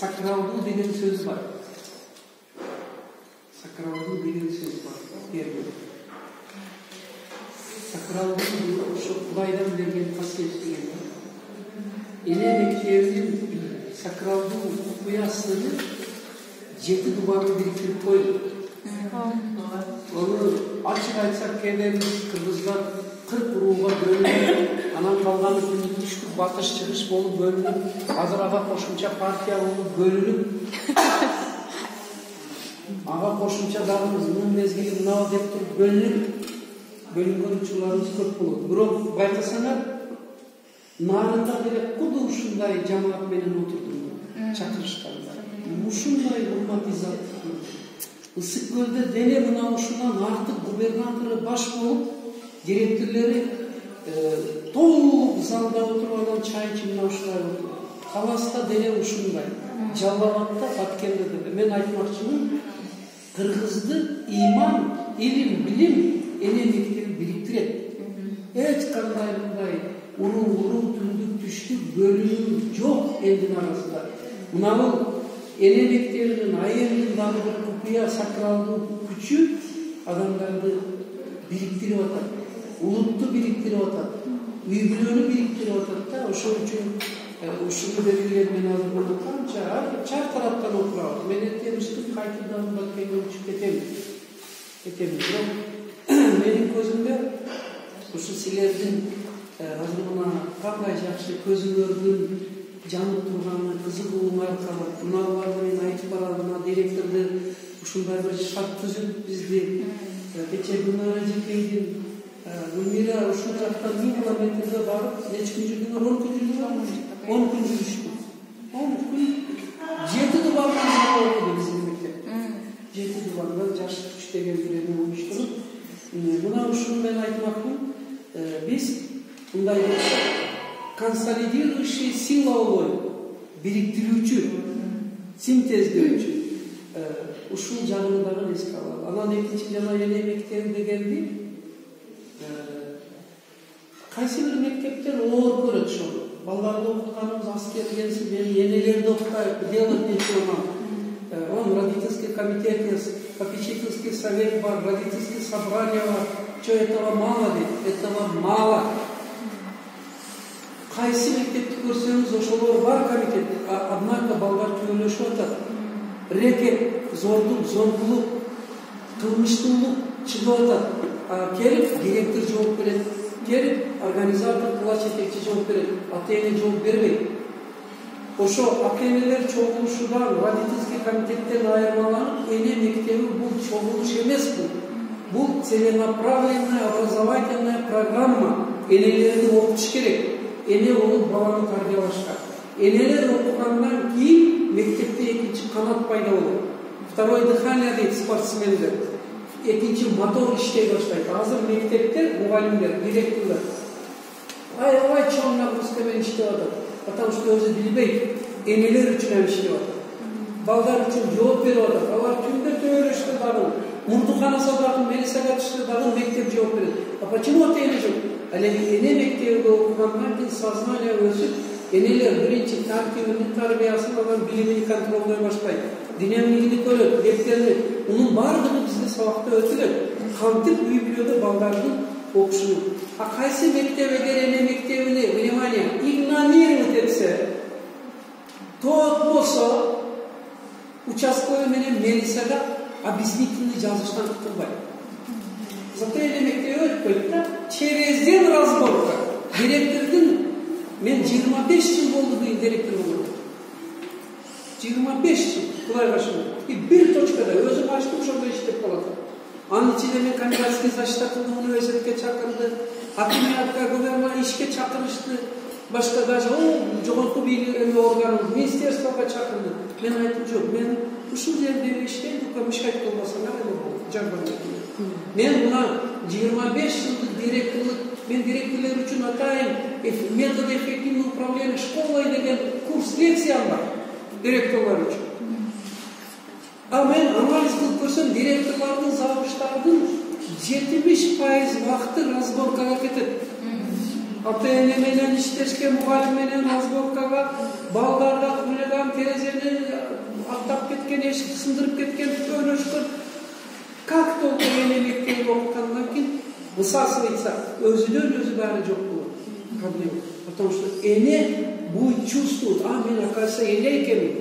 Sakraldığı деген söz var. Sakraldığı деген söz var. Sakraldığı şu Kuday'dan berген kasiyet деген. Ene mekterinin sakraldığı okuyasını 7 duvarı biriktirip koydu. Onu açık aytsak kendimiz Kırgızlar 40 ruğa bölünüp, anan kalganı günlük düşkü batış çıkış olup bölünüp, hazır ağa koşumça partiya olup bölünüp, ağa koşumça dağımız, bunun mezgili mınao dep turup bölünüp, bölünген uçularımız көп болот. Бирок байкасаңар, нарында деле куду ушундай жамаат менен отурдум, чакырышканда. Ушундай урмат изат. Ысык көлдө деле мына ушундан артык губернатору баш болуп, директорлери толук залда отуруп анан чай ичип мына ушулай отуруп. Каласта деле ушундай. Жалал-Абадта, Баткенде деле. Мен айтмакчымын, Кыргызды иман, илим, билим эне мектеби бириктирет. Эч кандай мындай уруу түндүк түштүк бөлүнүү жок элдин арасында. Мына бул эне мектебинин айылдын дагы бир купуя сакралдуу күчү адамдарды бириктирип атат. Улутту бириктирип атат. Үй бүлөнү бириктирип атат да. Ошол үчүн ушуну белгилер мен азыр мына канча чар тараптан отурабыз. Мен эртең кайтадан Баткенге учуп кетем. Бирок менин көзүмдө ушу силердин азыр мына кандай жакшы көзүңөрдүн жанып турганы, кызыгууңар калып, мыналарды мен айтып барам, мына директорду ушундай бир шарт түзүп бизди кече Гүлнара Жекейдин Гүлмира ушул жактан 1000 километрге барып, нече күн жүрдүңөр? 10 күн жүрдүңөр? 10 күн жүрүштү. 10 күн 7 дубардан окуду биздин мектеп. 7 дубардан жаш күч деген бир эме уюштуруп, мына ушуну мен айтмакмын, биз мындай консолидирующий сила болой, бириктирүүчү, синтездөөчү. Ушул жагын дагы эске алалы. Анан экинчи жана эне мектеби дегенди кайсы бир мектептер оор көрөт ошону. Балдарды окутканыбыз аскерденси, мен энелерди окутайт, делать нечего. Он родительский комитет, попечительский совет бар, родительские собрания бар. Что этого мало ли? Этого мало. Кайсы мектепти көрсөңүз ошолор бар комитет, однако балдар төөлөшүп атат. Рекет, зордук, зордулук, кылмыштуулук чыгып атат. Келип директор жооп берет, келип организатор, класс жетекчи жооп берет, ата-эне жооп бербейт. Ошо ата-энелер чогулушудан, родительский комитеттен айырмаланып, эне мектеби бул чогулуш эмес бул. Бул целенаправленная образовательная программа. Энелерди окутуш керек. Эне болуп баланы тарбиялашка. Энелер окугандан кийин мектепте экинчи канат пайда болот. Второе дыхание дейт спортсмендер. Экинчи мотор иштей баштайт. Азыр мектепте мугалимдер, директорлор аябай чоң нагрузка менен иштеп атат. Потому что өзү билбейт, энелер үчүн иштеп атат. Балдар үчүн жооп берип атат. Алар түндө төөлөштү дагы, мурдуканаса дагы, милицияга түштү дагы мектеп жооп берет. А почему ата-эне жок? Эне мектебинде окугандан кийин сознание өсүп, энелер биринчи тартибини, тарбиясын алган, билимини контролдой баштайт. Динамигини көрөт, дефтерин. Мунун баардыгы бизде сабакта өтүлөт. Кантип үй бүлөдө балдардын окушуну. А кайсы мектеп эгер эне мектебини, внимание, игнорировать этсе, тот болсо участковый менен милицияга объяснительный жазыштан кутулбайт. Зато эне мектеби өтпөйт да, через день разборка. Директордун мен 25 жыл болду дейм директор болду. 25 жыл, Кудайга шүгүр. И бир точкада өзүм ачтым, ошондо иштеп калат. Анын ичинде мен кандидатский защита кылдым, университетке чакырды, акимиятка, губернатор ишке чакырышты, башка даже жогорку бийлик орган, министерствого чакырды. Мен айттым, жок, мен ушул жерде иштейм, только мешать кылбасаңар эле болот, жардам этиңер. Мен мына 25 жылдык директорлук, мен директорлор үчүн атайын метод эффективного управления школой деген курс лекциям бар директорлор үчүн. А мен анализ кылып көрсөм, директорлордун, завучтардын 70% вакыты разборкага кетет. Ата-эне менен иштешке, мугалим менен разборкага, балдарга хулиган терезени каптап кеткен, эшикти сындырып кеткен, өнөшкөн. Как только эне мектепте окугандан кийин высасывается, өзүнөн өзү баары жок болот. Проблема. Потому что эне будет чувствовать, мен, оказывается, эне экенмин.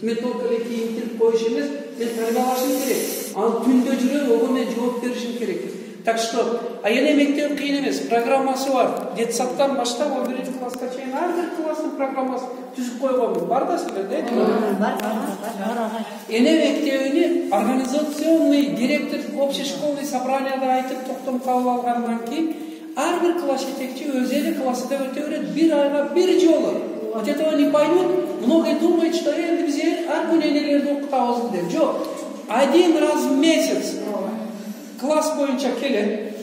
Мен только эле кийинтирип коюш эмес, мен тарбиялашым керек. Ал түндө жүрөм, ого мен жооп беришим керек. Так что, эне мектеп кыйын эмес, программасы бар. Детсадтан баштап 11 класска чейин ар бир класстын программасы түзүп койгонмун. Бар да силерде? Бар. Эне мектебини организационный директор общешколный собранияда айтып токтом кабыл алгандан кийин ар бир класс жетекчи өз эле классында өтө берет, бир айга бир жолу. Вот этого не поймут, многие думают, что біз ар күн энелерди окутабыз деп. Жок. Один раз в месяц класс боюнча келет,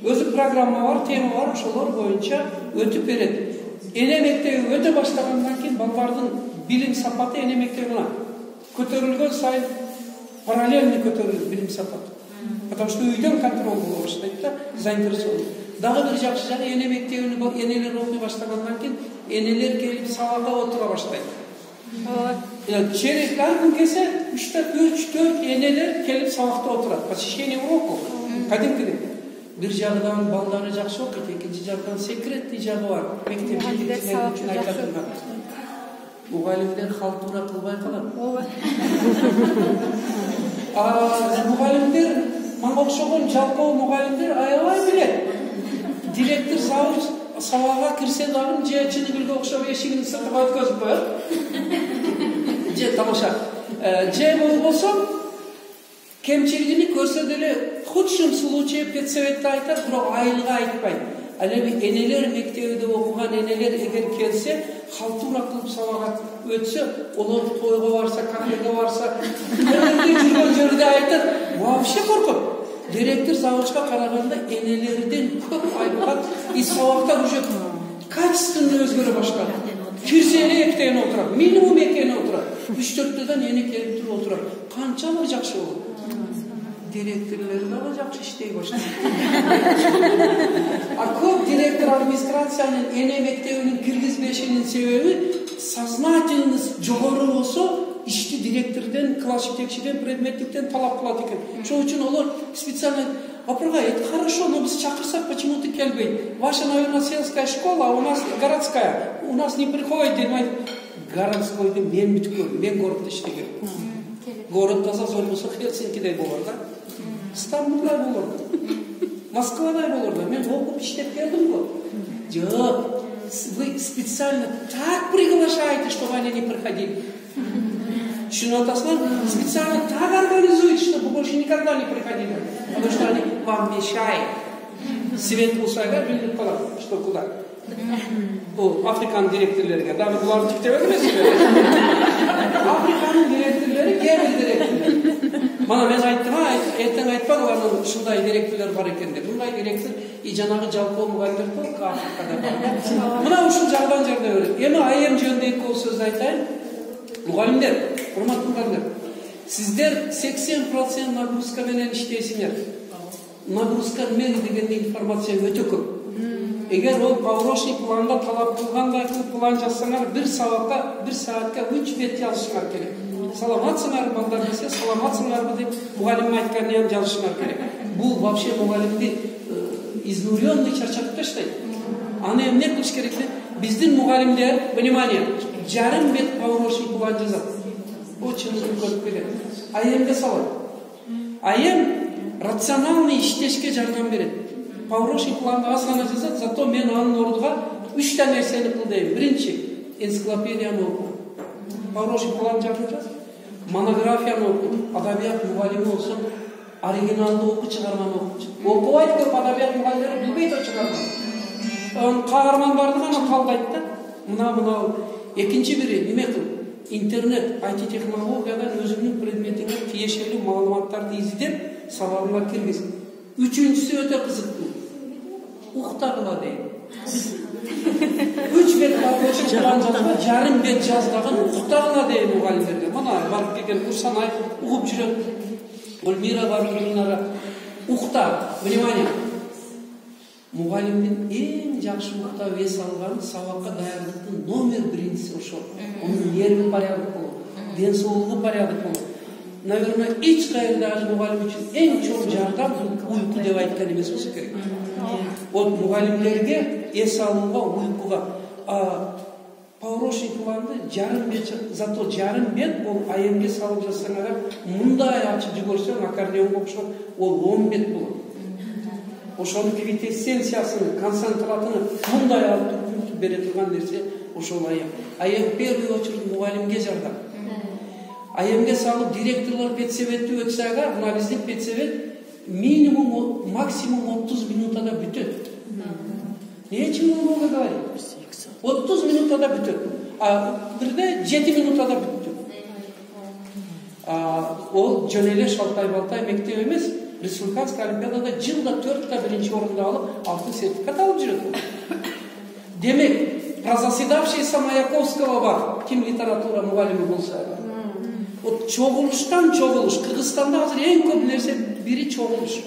өзү программа бар, тема бар, ошолор боюнча өтүп берет. Эне мектеби өтө баштагандан кийин балдардын билим сапаты эне мектебине көтөрүлгөн сайын параллельно көтөрүлөт билим сапаты. Потому что үйдөн контроль боло баштайт да, заинтересован. Дагы бир жакшы жагы эне мектебине энелер окуй баштагандан кийин энелер келип сабакка отура баштайт. Через ар күн келсе 3-4 энелер келип сабакта отурат. Посещение уроков. Кадимкидей. Бир жагынан балдары жакшы окуйт, экинчи жагынан секретный жагы бар. Мектеп жетекчилери үчүн айтатындар. Мугалимдер халтура кылбай калат. Мугалимдер мага окшогон жалкоо мугалимдер аябай билет. Директор завуч сабакка кирсе дагы же чыныгүлгө окшоп эшигин сыртка өткөзүп коет. Же тамаша. Же болбосо кемчилигини көрсө деле худшем случае педсоветте айтат, бирок айылга айтпайт. Ал эми энелер мектебинде окуган энелер эгер келсе, халтура кылып сабак өтсө, олар тойго барса, кафеге барса, жүргөн жерде айтат, вообще коркот. Директор завучка караганда энелерден көп айбат, и сабакта уже качественно өзгөрө баштады. Кирсе эне эктене отурат, минимум экене отурат. 3-4-дөн эне келип туруп отурат. Канчалык жакшы болот. Директорлор дагы жакшы иштей баштады. Көп директор администрациянын эне мектебинин киргизбешинин себеби сознательность жогору болсо, ишти директорден, класс жетекчиден, предметтиктен талап кылат экен. Ошол үчүн олар специально: апырга, это хорошо, но біз чакырсак, почему ты келбейт? Ваша, наверное, сельская школа, а у нас городская. У нас не приходит, демайт. Городскойду мен бүткөн, мен городто иштегем. Город таза зор болсо Хельсинкидей болор да. Стамбулдай болор да. Москвадай болор да. Мен окуп иштеп келдим го. Жок. Вы специально так приглашаете, чтобы они не приходили. Шунун атасынан специально так организуют, чтобы больше никогда не приходили. Потому что они вам мешают. Свет Усайга билип калат, что куда. Африкан директорлерге. Дагы буларды тиктеп эмесизби? Африканын директорлери кемел директорлер. Мана мен айттым, эртең айтпагы, анын ушундай директорлер бар экен деп. Мындай директор и жанагы жалпы мугалимдер толук Африкада бар. Мына ушул жагдан жерде берет. Эми айым жөнүндө эки сөз айтайын. Мугалимдер, урматтуу мугалимдер, сиздер 80% нагрузка менен иштейсиңер. Нагрузка мен деген информация өтө көп. Эгер ол паврошный планда талап кылгандай план жазсаңар, бир сабакка, бир саатка 3 бет жазышыңар керек. Саламатсыңар балдар десе, саламатсыңарбы деп мугалим айтканын жазышыңар керек. Бул вообще мугалимди изнуренный чарчатып таштайт. Аны эмне кылыш керек? Биздин мугалимдер, внимание, жарым бет паврошный план жазат. Очень көп берет. Айемге салат. Айем рациональный иштешке жардам берет. Паврошный планды аз гана жазат, зато мен анын ордуга 3 та нерсени кыл дейм. Биринчи, энциклопедияны оку. Паврошный план жаз. Монографияны оку. Адабият мугалими болсо, оригиналды оку, чыгарманы оку. Окубайт көп адабият мугалимдери билбейт о чыгарманы. Каарман барды гана калдайт да. Мына экинчи бири неме кыл? Интернет, IT технологиядан өзүнүн предметиңе тиешелүү маалыматтарды издеп, сабагына киргиз. Үчүнчүсү өтө кызыктуу. Уктагыла дейм. 3 бет паврошный план жазган, жарым бет жаздаган уктагыла дейм мугалимдерге. Мына барып келген Курсанай угуп жүрөт. Ольмира бар Гүлнара. Укта, внимание. Мугалимдин эң жакшы уктап эс алган сабакка даярдыктын номер 1-си ошол. Онун нерви порядок болот. ден соолугу порядок болот. Наверное, эч кайердагы мугалим үчүн эң чоң жардам уйку деп айткан эмес болсо керек. Вот мугалимдерге эс алууга, уйкуга Паурошник кыланды жарым бет, зато жарым бет ол айемге салып жатсаңар мындай ачып жүгөрсөң аккордеонго окшоп ол 10 бет болот. Ошонун квинтэссенциясын, концентратын мындай алып бере турган нерсе ошол айем. Айем первый очередь мугалимге жардам. Айемге салып директорлор педсоветти өтсөгө, мына биздин педсовет минимум максимум 30 минутада бүтөт. Нечем много говорить? 30 минутада бүтөт. Бирде 7 минутада бүтөт. Ол жөн эле шалтай-балтай мектеп эмес, республиканский олимпиадада жылда 4 биринчи орунду алып, алтын сертификат алып жүрөт. Демек, про заседавшийся Маяковского бар, ким литература мугалими болсо. Вот чогулуштан чогулуш, Кыргызстанда азыр эң көп нерсе бири чогулуш.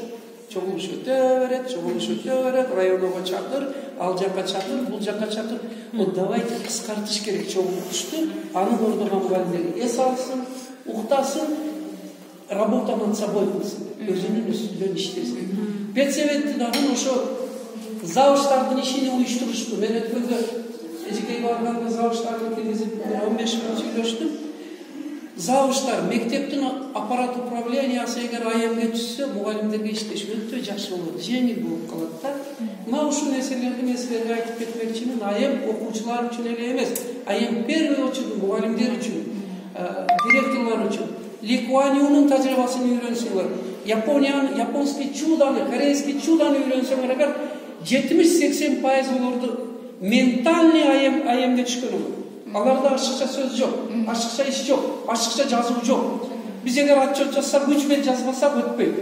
Чогулуш өтө берет, районго чакыр, ал жакка чакыр, бул жакка чакыр. Вот давайте кыскартыш керек чогулушту, анын ордуна мугалимдер эс алсын, уктасын, работа над собой кылсын, өзүнүн үстүнөн иштесин. Педсоветти дагы ошо завуштардын ишини уюштурушту. Мен өткөндө эжекей барганда завуштарды киргизип 15 мүнөт сүйлөштүм. Завуштар мектептин аппарат управлениясы эгер айемге түшсө, мугалимдерге иштеш өтө жакшы болот, жеңил болуп калат да. Мына ушул нерселерди мен силерге айтып кетмекчимин. Айем окуучулар үчүн эле эмес, айем первый очередь мугалимдер үчүн, директорлор үчүн. Ликуаниунун тажрыйбасын үйрөнсөңөр, японский чуданы, корейский чуданы үйрөнсөңөр, эгер 70-80% олорду ментальный айемге түшкөн болот. Аларда ашыкча сөз жок, ашыкча иш жок, ашыкча жазуу жок. Биз эгер отчет жазсак, 3 бет жазбасак өтпөйт.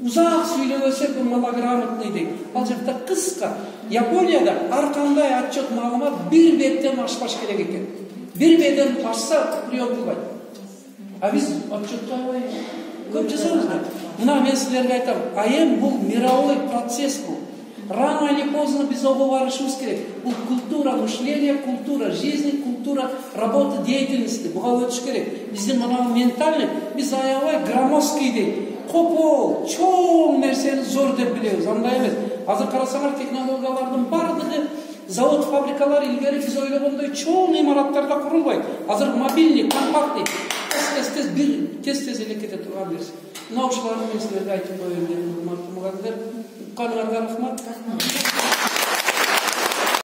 Узак сүйлөбөсөк малограмотный дейт. Ал жакта кыска. Японияда ар кандай отчет маалымат 1 беттен ашпаш керек экен. 1 беттен ашса прием кылбайт. А биз отчетто көп жазабыз. Мына мен силерге айтам, айем бул мировой процесс бул. Рано или поздно biz оба барышыбыз керек. Бұл культура мышления, культура жизни, культура работы, деятельности. Бұға өтіш керек. Біздің мынау ментальный, біз аябай громоздкий дейт. Қопол, чоң нәрсені зор деп білеміз. Андай емес. Азыр қарасаңар технологиялардың бардығы, завод, фабрикалар илгери біз ойлағандай чоң имараттарда құрылбайды. Азыр мобильный, компактный, тез эле кете турган нерсе. Мына ушуларды мен силерге айтып коеюн деп, урматтуу мугалимдер. Каныңарга рахмат.